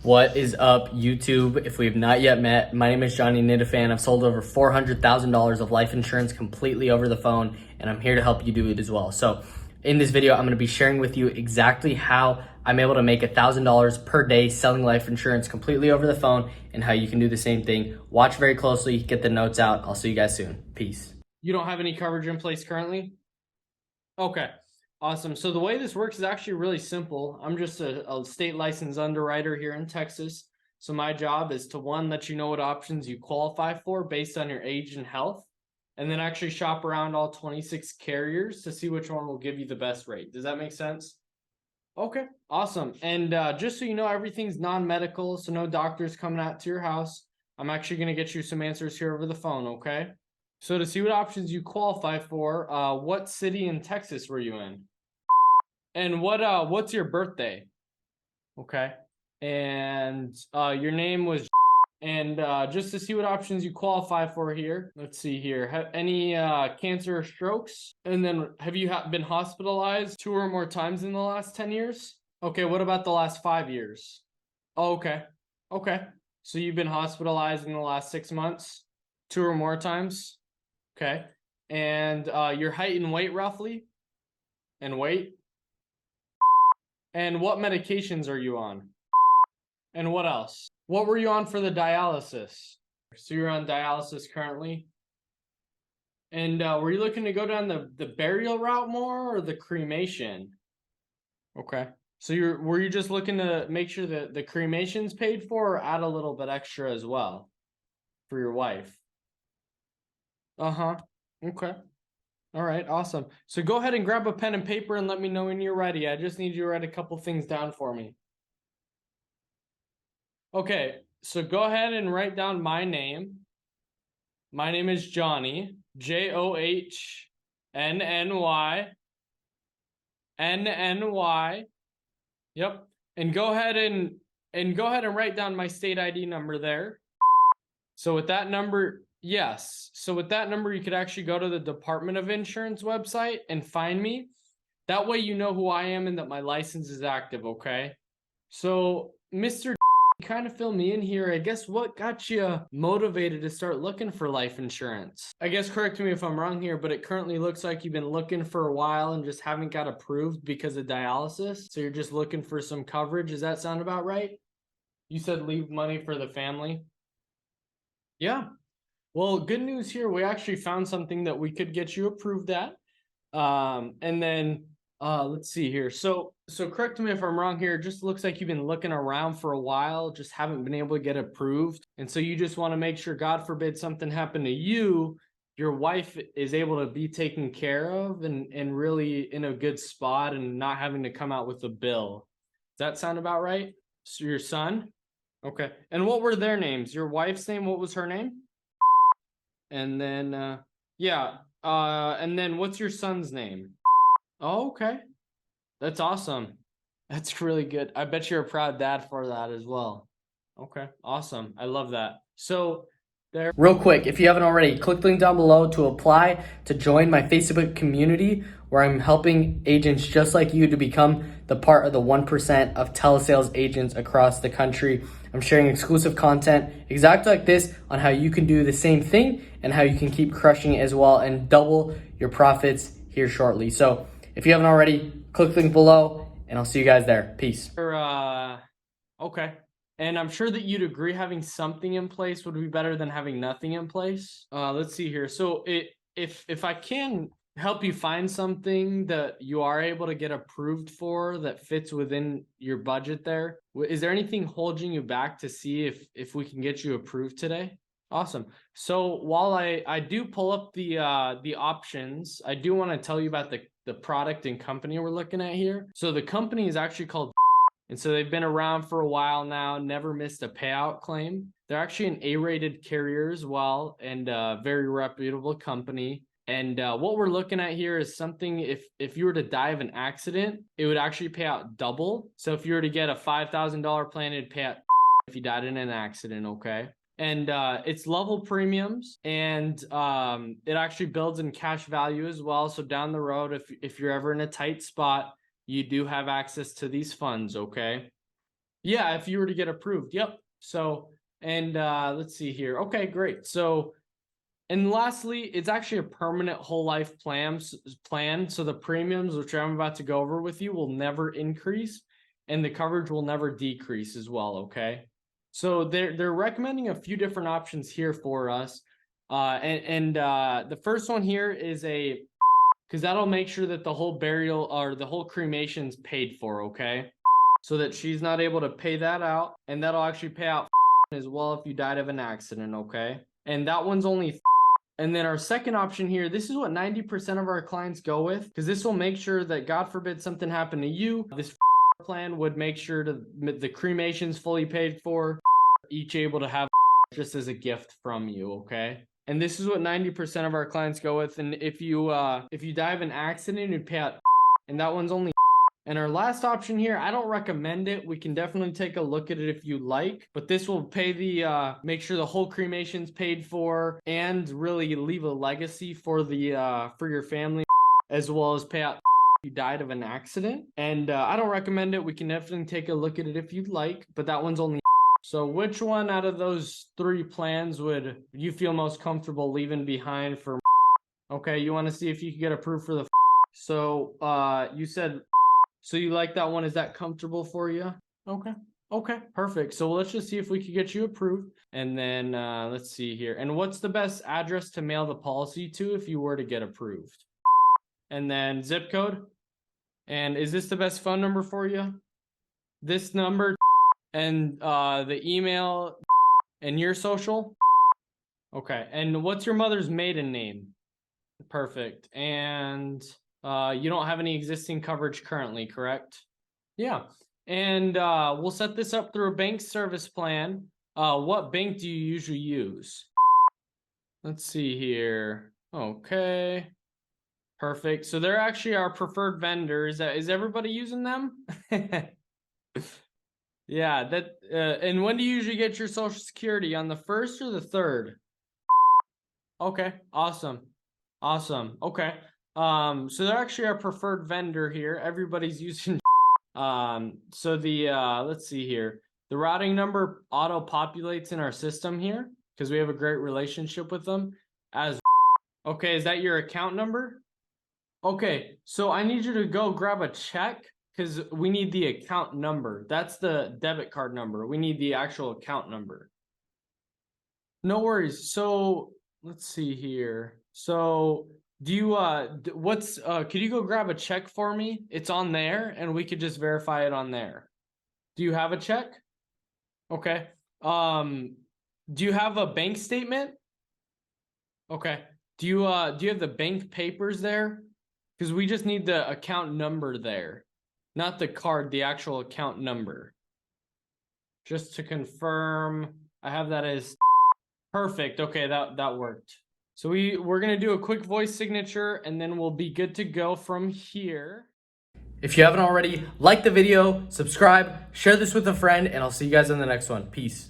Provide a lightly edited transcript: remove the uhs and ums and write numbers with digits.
What is up, YouTube? If we have not yet met, my name is Johnny Nitafan. I've sold over $400,000 of life insurance completely over the phone, and I'm here to help you do it as well. So in this video, I'm going to be sharing with you exactly how I'm able to make $1,000 per day selling life insurance completely over the phone and how you can do the same thing. Watch very closely, get the notes out. I'll see you guys soon. Peace. You don't have any coverage in place currently? Okay. Awesome. So the way this works is actually really simple. I'm just a state licensed underwriter here in Texas. So my job is to, one, let you know what options you qualify for based on your age and health, and then actually shop around all 26 carriers to see which one will give you the best rate. Does that make sense? Okay, awesome. And just so you know, everything's non-medical, so no doctors coming out to your house. I'm actually going to get you some answers here over the phone, okay? So to see what options you qualify for, what city in Texas were you in? And what's your birthday? Okay. And your name was, and just to see what options you qualify for here. Let's see here. Have any cancer or strokes? And then have you been hospitalized 2 or more times in the last 10 years? Okay, what about the last 5 years? Oh, okay. Okay. So you've been hospitalized in the last 6 months 2 or more times? Okay. And your height and weight roughly? And weight? And what medications are you on? And what else? What were you on for the dialysis? So you're on dialysis currently? And were you looking to go down the burial route more or the cremation? Okay. So were you just looking to make sure that the cremation's paid for, or add a little bit extra as well for your wife? Uh-huh. Okay. All right, awesome. So go ahead and grab a pen and paper and let me know when you're ready. I just need you to write a couple things down for me. Okay, so go ahead and write down my name. My name is Johnny, Johnny. Yep. And go ahead and write down my state ID number there. So with that number, yes. So with that number, you could actually go to the Department of Insurance website and find me. That way you know who I am and that my license is active, okay? So, Mr. kind of fill me in here. I guess what got you motivated to start looking for life insurance? I guess correct me if I'm wrong here, but it currently looks like you've been looking for a while and just haven't got approved because of dialysis. So you're just looking for some coverage. Does that sound about right? You said leave money for the family? Yeah. Well, good news here. We actually found something that we could get you approved at. And then let's see here. So correct me if I'm wrong here. It just looks like you've been looking around for a while, just haven't been able to get approved. And so you just want to make sure, God forbid something happened to you, your wife is able to be taken care of and really in a good spot and not having to come out with a bill. Does that sound about right? So your son? Okay. And what were their names? Your wife's name, what was her name? And then yeah. And then what's your son's name? Oh, okay. That's awesome. That's really good. I bet you're a proud dad for that as well. Okay, awesome. I love that. So there. Real quick, if you haven't already, click the link down below to apply to join my Facebook community where I'm helping agents just like you to become the part of the 1% of telesales agents across the country. I'm sharing exclusive content exactly like this on how you can do the same thing and how you can keep crushing it as well and double your profits here shortly. So if you haven't already, click the link below and I'll see you guys there. Peace. Okay. And I'm sure that you'd agree having something in place would be better than having nothing in place. Let's see here. So if I can help you find something that you are able to get approved for that fits within your budget there, is there anything holding you back to see if we can get you approved today? Awesome. So while I do pull up the options, I do want to tell you about the product and company we're looking at here. So the company is actually called, and so they've been around for a while now, never missed a payout claim. They're actually an A-rated carrier as well, and a very reputable company. And what we're looking at here is something, if you were to die of an accident, it would actually pay out double. So if you were to get a $5,000 plan, it'd pay out if you died in an accident, okay? And it's level premiums, and it actually builds in cash value as well. So down the road, if you're ever in a tight spot, you do have access to these funds, okay? Yeah, if you were to get approved. Yep. So, and let's see here. Okay, great. So, and lastly, it's actually a permanent whole life plan. So the premiums, which I'm about to go over with you, will never increase, and the coverage will never decrease as well. Okay. So they're recommending a few different options here for us. The first one here is because that'll make sure that the whole burial or the whole cremation's paid for, okay? So that she's not able to pay that out, and that'll actually pay out as well if you died of an accident, okay? And that one's only. And then our second option here, this is what 90% of our clients go with, because this will make sure that, God forbid, something happened to you. This plan would make sure the cremation's fully paid for, each able to have just as a gift from you, okay? And this is what 90% of our clients go with. And if you die of an accident, you'd pay out, and that one's only. And our last option here, I don't recommend it. We can definitely take a look at it if you like, but this will pay make sure the whole cremation's paid for and really leave a legacy for for your family, as well as pay out if you died of an accident. And I don't recommend it. We can definitely take a look at it if you'd like, but that one's only. So which one out of those three plans would you feel most comfortable leaving behind for? Okay, you want to see if you can get approved for the. So you said. So you like that one? Is that comfortable for you? Okay. Okay, perfect. So let's just see if we could get you approved. And then let's see here. And what's the best address to mail the policy to if you were to get approved? And then zip code. And is this the best phone number for you? This number and the email and your social? Okay. And what's your mother's maiden name? Perfect. And you don't have any existing coverage currently, correct? Yeah. And we'll set this up through a bank service plan. What bank do you usually use? Let's see here. Okay. Perfect. So they're actually our preferred vendors. Is everybody using them? Yeah, and when do you usually get your Social Security? On the 1st or the 3rd? Okay, awesome. Awesome. Okay. So they're actually our preferred vendor here. Everybody's using so let's see here. The routing number auto populates in our system here because we have a great relationship with them. Okay, is that your account number? Okay, so I need you to go grab a check because we need the account number. That's the debit card number. We need the actual account number. No worries. So let's see here. So do you could you go grab a check for me? It's on there and we could just verify it on there. Do you have a check? Okay. Do you have a bank statement? Okay. Do you have the bank papers there? Because we just need the account number there. Not the card, the actual account number. Just to confirm, I have that as perfect. Okay, that worked. So we're gonna do a quick voice signature and then we'll be good to go from here. If you haven't already, like the video, subscribe, share this with a friend, and I'll see you guys in the next one. Peace.